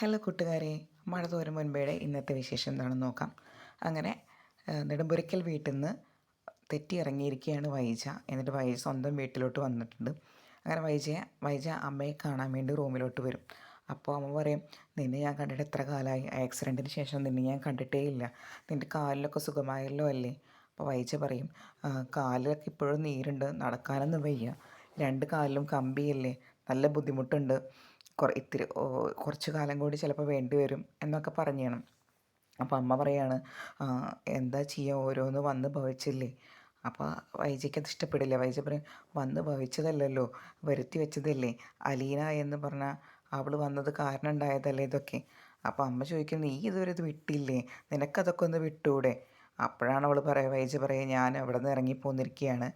Hello കൂട്ടുകാരെ, മഴ തോരും മുൻപേടെ ഇന്നത്തെ വിശേഷം എന്താണെന്ന് നോക്കാം. അങ്ങനെ നെടുമ്പുരയ്ക്കൽ വീട്ടിൽ നിന്ന് തെറ്റി ഇറങ്ങിയിരിക്കുകയാണ് വൈജ. എന്നിട്ട് വൈജ സ്വന്തം വീട്ടിലോട്ട് വന്നിട്ടുണ്ട്. അങ്ങനെ വൈജ അമ്മയെ കാണാൻ വേണ്ടി റൂമിലോട്ട് വരും. അപ്പോൾ അമ്മ പറയും, നിന്നെ ഞാൻ കണ്ടിട്ട് എത്ര കാലമായി, ആക്സിഡൻറ്റിന് ശേഷം നിന്നെ ഞാൻ കണ്ടിട്ടേ ഇല്ല, നിൻ്റെ കാലിലൊക്കെ സുഖമായല്ലോ അല്ലേ. അപ്പോൾ വൈജ പറയും, കാലിലൊക്കെ ഇപ്പോഴും നീരുണ്ട്, നടക്കാനൊന്നും വയ്യ, രണ്ട് കാലിലും കമ്പിയല്ലേ, നല്ല ബുദ്ധിമുട്ടുണ്ട്, കുറച്ച് കാലം കൂടി ചിലപ്പോൾ വേണ്ടി വരും എന്നൊക്കെ പറഞ്ഞു. അപ്പോൾ അമ്മ പറയാണ്, എന്താ ചെയ്യുക, ഓരോന്ന് വന്ന് ഭവിച്ചില്ലേ. അപ്പോൾ വൈജയ്ക്കത് ഇഷ്ടപ്പെടില്ല. വൈജ പറയും, വന്ന് ഭവിച്ചതല്ലല്ലോ, വരുത്തി വെച്ചതല്ലേ, അലീന എന്ന് പറഞ്ഞാൽ അവൾ വന്നത് കാരണം ഉണ്ടായതല്ലേ ഇതൊക്കെ. അപ്പോൾ അമ്മ ചോദിക്കും, നീ ഇതുവരെ ഇത് വിട്ടില്ലേ, നിനക്കതൊക്കെ ഒന്ന് വിട്ടൂടെ. അപ്പോഴാണ് വൈജ പറയുക, ഞാൻ അവിടെ നിന്ന് ഇറങ്ങിപ്പോന്നിരിക്കുകയാണ്,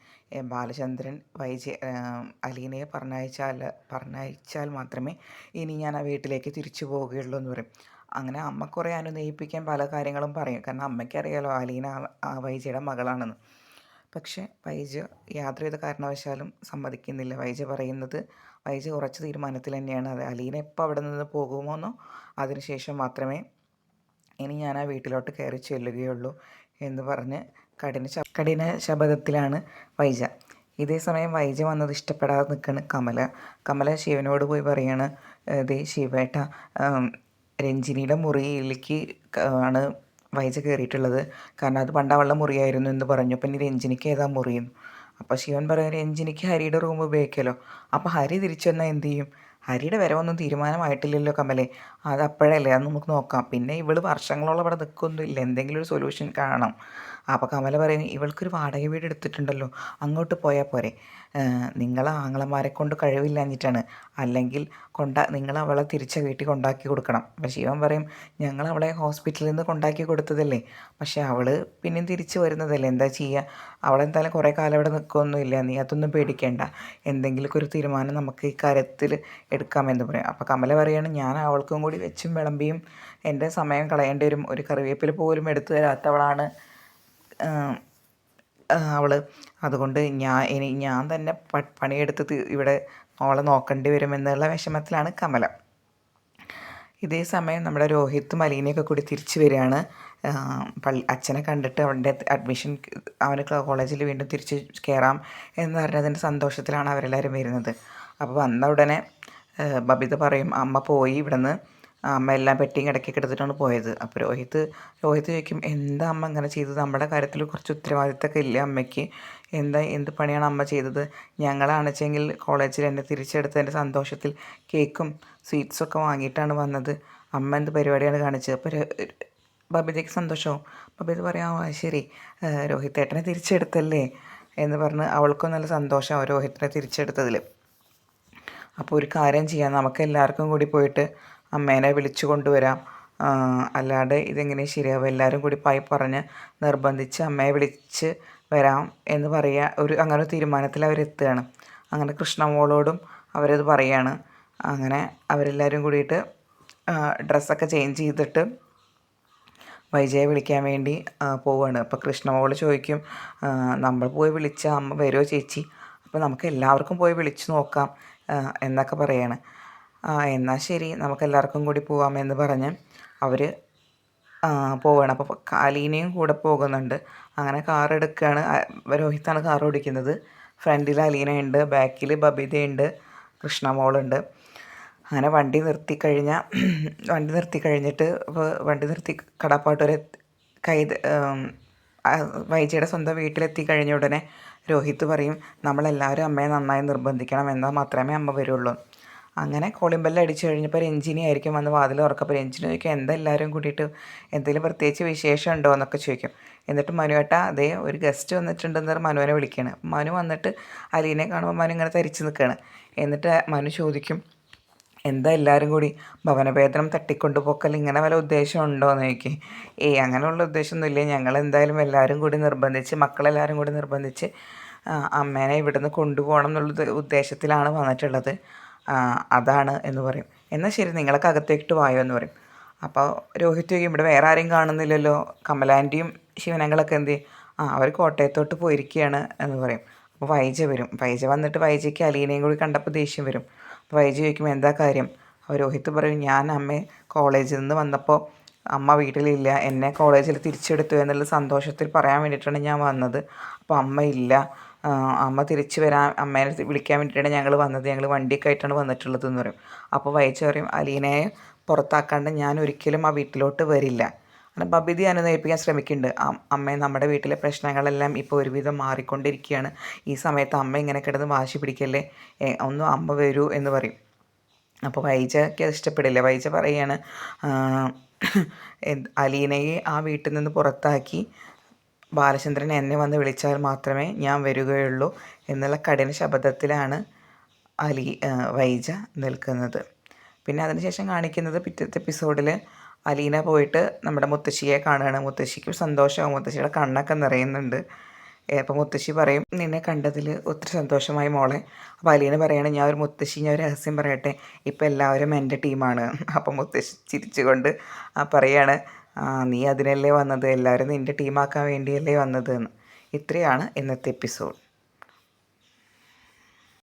ബാലചന്ദ്രൻ അലീനയെ പറഞ്ഞയച്ചാൽ മാത്രമേ ഇനി ഞാൻ ആ വീട്ടിലേക്ക് തിരിച്ചു പോവുകയുള്ളൂ എന്ന് പറയും. അങ്ങനെ അമ്മ കുറേ അനുനയിപ്പിക്കാൻ പല കാര്യങ്ങളും പറയും, കാരണം അമ്മയ്ക്കറിയാലോ അലീന വൈജയുടെ മകളാണെന്ന്. പക്ഷേ വൈജ യാതൊരുവിധ കാരണവശാലും സമ്മതിക്കുന്നില്ല. വൈജ ഉറച്ച തീരുമാനത്തിൽ തന്നെയാണ്. അത് അലീന എപ്പോൾ അവിടെ നിന്ന് പോകുമോന്നോ അതിനുശേഷം മാത്രമേ ഇനി ഞാൻ ആ വീട്ടിലോട്ട് കയറി ചെല്ലുകയുള്ളൂ എന്ന് പറഞ്ഞ് കഠിന ശപഥത്തിലാണ് വൈജ. ഇതേ സമയം വൈജ വന്നത് ഇഷ്ടപ്പെടാതെ നിൽക്കുകയാണ് കമല ശിവനോട് പോയി പറയാണ്, ദേ ശിവേട്ട, രഞ്ജിനിയുടെ മുറിയിലേക്ക് ആണ് വൈജ കയറിയിട്ടുള്ളത്, കാരണം അത് പണ്ട് അവളുടെ മുറിയായിരുന്നു എന്ന് പറഞ്ഞു. അപ്പം ഇനി രഞ്ജിനിക്ക് ഏതാ മുറിയെന്ന്. അപ്പോൾ ശിവൻ പറയും, രഞ്ജിനിക്ക് ഹരിയുടെ റൂം ഉപയോഗിക്കുമല്ലോ. അപ്പോൾ ഹരി തിരിച്ചു വന്നാൽ എന്ത് ചെയ്യും? ഹരിയുടെ വരവൊന്നും തീരുമാനമായിട്ടില്ലല്ലോ കമലേ, അത് അപ്പോഴല്ലേ, അത് നമുക്ക് നോക്കാം. പിന്നെ ഇവൾ വർഷങ്ങളോളം ഇവിടെ നിൽക്കൊന്നുമില്ല, എന്തെങ്കിലും ഒരു സൊല്യൂഷൻ കാണണം. അപ്പോൾ കമല പറയും, ഇവൾക്കൊരു വാടക വീട് എടുത്തിട്ടുണ്ടല്ലോ, അങ്ങോട്ട് പോയാൽ പോരെ, നിങ്ങൾ ആങ്ങളമാരെ കൊണ്ട് കഴിവില്ലാഞ്ഞിട്ടാണ്, അല്ലെങ്കിൽ നിങ്ങൾ അവളെ തിരിച്ച വീട്ടിൽ കൊണ്ടാക്കി കൊടുക്കണം. അപ്പോൾ ശിവൻ പറയും, ഞങ്ങൾ അവളെ ഹോസ്പിറ്റലിൽ നിന്ന് കൊണ്ടാക്കി കൊടുത്തതല്ലേ, പക്ഷേ അവൾ പിന്നെയും തിരിച്ച് വരുന്നതല്ലേ, എന്താ ചെയ്യുക, അവളെന്തായാലും കുറേ കാലം ഇവിടെ നിൽക്കുകയൊന്നുമില്ല, നീ അതൊന്നും പേടിക്കേണ്ട, എന്തെങ്കിലുമൊക്കെ ഒരു തീരുമാനം നമുക്ക് ഈ കാര്യത്തിൽ എടുക്കാമെന്ന് പറയും. അപ്പോൾ കമല പറയുകയാണ്, ഞാൻ അവൾക്കും കൂടി വെച്ചും വിളമ്പിയും എൻ്റെ സമയം കളയേണ്ടി വരും, ഒരു കറിവേപ്പില പോലും എടുത്തു തരാത്തവളാണ് അവൾ, അതുകൊണ്ട് ഞാൻ തന്നെ പണിയെടുത്ത് ഇവിടെ അവളെ നോക്കേണ്ടി വരുമെന്നുള്ള വിഷമത്തിലാണ് കമല. ഇതേ സമയം നമ്മുടെ രോഹിത്തും അലീനയൊക്കെ കൂടി തിരിച്ചു വരികയാണ്. അച്ഛനെ കണ്ടിട്ട് അവൻ്റെ അഡ്മിഷൻ, അവന് കോളേജിൽ വീണ്ടും തിരിച്ച് കയറാം എന്ന് പറഞ്ഞതിൻ്റെ സന്തോഷത്തിലാണ് അവരെല്ലാവരും വരുന്നത്. അപ്പോൾ വന്ന ഉടനെ ബബിത പറയും, അമ്മ പോയി ഇവിടുന്ന്, അമ്മ എല്ലാം പെട്ടിയും കിടക്കൊക്കെ എടുത്തിട്ടാണ് പോയത്. അപ്പോൾ രോഹിത്ത് ചോദിക്കും, എന്താ അമ്മ ഇങ്ങനെ ചെയ്തത്, നമ്മുടെ കാര്യത്തിൽ കുറച്ച് ഉത്തരവാദിത്തമൊക്കെ ഇല്ലേ അമ്മയ്ക്ക്, എന്ത് പണിയാണ് അമ്മ ചെയ്തത്, ഞങ്ങളാണെച്ചെങ്കിൽ കോളേജിൽ എന്നെ തിരിച്ചെടുത്തതിൻ്റെ സന്തോഷത്തിൽ കേക്കും സ്വീറ്റ്സൊക്കെ വാങ്ങിയിട്ടാണ് വന്നത്, അമ്മ എന്ത് പരിപാടിയാണ് കാണിച്ചത്. അപ്പോൾ ബബിതയ്ക്ക് സന്തോഷവും. ബബിത പറയാം, ശരി, രോഹിത്തേട്ടനെ തിരിച്ചെടുത്തല്ലേ എന്ന് പറഞ്ഞ് അവൾക്കും നല്ല സന്തോഷമാവും രോഹിത്തിനെ തിരിച്ചെടുത്തതിൽ. അപ്പോൾ ഒരു കാര്യം ചെയ്യാം, നമുക്ക് എല്ലാവർക്കും കൂടി പോയിട്ട് അമ്മേനെ വിളിച്ചു കൊണ്ടുവരാം, അല്ലാതെ ഇതെങ്ങനെ ശരിയാവും, എല്ലാവരും കൂടി പറഞ്ഞ് നിർബന്ധിച്ച് അമ്മയെ വിളിച്ച് വരാം എന്ന് അങ്ങനെ ഒരു തീരുമാനത്തിൽ അവരെത്തുകയാണ്. അങ്ങനെ കൃഷ്ണമോളോടും അവരത് പറയുകയാണ്. അങ്ങനെ അവരെല്ലാവരും കൂടിയിട്ട് ഡ്രസ്സൊക്കെ ചേഞ്ച് ചെയ്തിട്ട് വൈജയെ വിളിക്കാൻ വേണ്ടി പോവുകയാണ്. അപ്പോൾ കൃഷ്ണമോൾ ചോദിക്കും, നമ്മൾ പോയി വിളിച്ചാൽ അമ്മ വരുമോ ചേച്ചി, അപ്പോൾ നമുക്ക് എല്ലാവർക്കും പോയി വിളിച്ച് നോക്കാം എന്നൊക്കെ പറയാണ്. എന്നാൽ ശരി, നമുക്കെല്ലാവർക്കും കൂടി പോകാമെന്ന് പറഞ്ഞ് അവർ പോവുകയാണ്. അപ്പോൾ അലീനയും കൂടെ പോകുന്നുണ്ട്. അങ്ങനെ കാർ എടുക്കുകയാണ്. രോഹിത്താണ് കാർ ഓടിക്കുന്നത്. ഫ്രണ്ടിൽ അലീനയുണ്ട്, ബാക്കിൽ ബബിതയുണ്ട്, കൃഷ്ണമോളുണ്ട്. അങ്ങനെ വണ്ടി നിർത്തി കഴിഞ്ഞിട്ട് വണ്ടി നിർത്തി കടപ്പാട്ടൂരെ വൈജയുടെ സ്വന്തം വീട്ടിലെത്തി കഴിഞ്ഞ ഉടനെ രോഹിത്ത് പറയും, നമ്മളെല്ലാവരും അമ്മയെ നന്നായി നിർബന്ധിക്കണം, എന്നാൽ മാത്രമേ അമ്മ വരുള്ളൂ. അങ്ങനെ കോളിംഗ് ബെല്ല് അടിച്ചു കഴിഞ്ഞപ്പോൾ രഞ്ജിനി ആയിരിക്കും വന്ന് വാതിൽ തുറക്കപ്പോൾ രഞ്ജിനി ചോദിക്കും, എന്താ എല്ലാവരും കൂടിയിട്ട്, എന്തെങ്കിലും പ്രത്യേകിച്ച് വിശേഷം ഉണ്ടോ എന്നൊക്കെ ചോദിക്കും. എന്നിട്ട് മനുവേട്ട, അതേ ഒരു ഗസ്റ്റ് വന്നിട്ടുണ്ടെന്ന് പറഞ്ഞ് മനുവിനെ വിളിക്കുകയാണ്. മനു വന്നിട്ട് അലീനെ കാണുമ്പോൾ മനു ഇങ്ങനെ തരിച്ച് നിൽക്കുകയാണ്. എന്നിട്ട് മനു ചോദിക്കും, എന്താ എല്ലാവരും കൂടി ഭവനവേതനം തട്ടിക്കൊണ്ടുപോക്കൽ, ഇങ്ങനെ വല്ല ഉദ്ദേശം ഉണ്ടോ എന്ന് ചോദിക്കും. അങ്ങനെയുള്ള ഉദ്ദേശമൊന്നുമില്ല, ഞങ്ങളെന്തായാലും എല്ലാവരും കൂടി മക്കളെല്ലാവരും കൂടി നിർബന്ധിച്ച് അമ്മേനെ ഇവിടുന്ന് കൊണ്ടുപോകണം എന്നുള്ള ഉദ്ദേശത്തിലാണ് വന്നിട്ടുള്ളത്, അതാണ് എന്ന് പറയും. എന്നാൽ ശരി, നിങ്ങളൊക്കെ അകത്തേക്കിട്ട് വായോ എന്ന് പറയും. അപ്പോൾ രോഹിത് ചോദിക്കും, ഇവിടെ വേറെ ആരെയും കാണുന്നില്ലല്ലോ, കമലാൻ്റെയും ശിവനങ്ങളൊക്കെ എന്ത് ചെയ്യും, അവർ കോട്ടയത്തോട്ട് പോയിരിക്കുകയാണ് എന്ന് പറയും. അപ്പോൾ വൈജ വരും. വൈജ വന്നിട്ട് വൈജയ്ക്ക് അലീനയും കൂടി കണ്ടപ്പോൾ ദേഷ്യം വരും. അപ്പോൾ വൈജ ചോദിക്കും, എന്താ കാര്യം, അപ്പോൾ രോഹിത് പറയും, ഞാൻ അമ്മേ കോളേജിൽ നിന്ന് വന്നപ്പോൾ അമ്മ വീട്ടിലില്ല, എന്നെ കോളേജിൽ തിരിച്ചെടുത്തു എന്നുള്ള സന്തോഷത്തിൽ പറയാൻ വേണ്ടിയിട്ടാണ് ഞാൻ വന്നത്. അപ്പോൾ അമ്മ ഇല്ല, അമ്മ തിരിച്ച് വരാൻ അമ്മേനെ വിളിക്കാൻ വേണ്ടിയിട്ടാണ് ഞങ്ങൾ വന്നത്, ഞങ്ങൾ വണ്ടിയൊക്കെ ആയിട്ടാണ് വന്നിട്ടുള്ളത് എന്ന് പറയും. അപ്പോൾ വൈജ പറയും, അലീനയെ പുറത്താക്കാണ്ട് ഞാൻ ഒരിക്കലും ആ വീട്ടിലോട്ട് വരില്ല. അങ്ങനെ ബബിതി അനുനയിപ്പിക്കാൻ ശ്രമിക്കുന്നുണ്ട്. അമ്മേ, നമ്മുടെ വീട്ടിലെ പ്രശ്നങ്ങളെല്ലാം ഇപ്പോൾ ഒരുവിധം മാറിക്കൊണ്ടിരിക്കുകയാണ്, ഈ സമയത്ത് അമ്മ ഇങ്ങനെ കിടന്ന് വാശി പിടിക്കല്ലേ, ഒന്നും അമ്മ വരൂ എന്ന് പറയും. അപ്പോൾ വൈജയ്ക്ക് അത് ഇഷ്ടപ്പെടില്ല. വൈജ പറയാണ്, അലീനയെ ആ വീട്ടിൽ നിന്ന് പുറത്താക്കി ബാലചന്ദ്രൻ എന്നെ വന്ന് വിളിച്ചാൽ മാത്രമേ ഞാൻ വരികയുള്ളൂ എന്നുള്ള കഠിന ശബ്ദത്തിലാണ് വൈജ നിൽക്കുന്നത്. പിന്നെ അതിനുശേഷം കാണിക്കുന്നത് പിറ്റത്തെ എപ്പിസോഡിൽ അലീന പോയിട്ട് നമ്മുടെ മുത്തശ്ശിയെ കാണുകയാണ്. മുത്തശ്ശിക്ക് സന്തോഷമാവും, മുത്തശ്ശിയുടെ കണ്ണൊക്കെ നിറയുന്നുണ്ട്. അപ്പോൾ മുത്തശ്ശി പറയും, നിന്നെ കണ്ടതിൽ ഒത്തിരി സന്തോഷമായി മോളെ. അപ്പോൾ അലീന പറയാണ്, ഞാൻ ഒരു രഹസ്യം പറയട്ടെ, ഇപ്പോൾ എല്ലാവരും എൻ്റെ ടീമാണ്. അപ്പോൾ മുത്തശ്ശി ചിരിച്ചുകൊണ്ട് പറയാണ്, നീ അതിനല്ലേ വന്നത്, എല്ലാവരും നിൻ്റെ ടീമാക്കാൻ വേണ്ടിയല്ലേ വന്നത് എന്ന്. ഇത്രയാണ് ഇന്നത്തെ എപ്പിസോഡ്.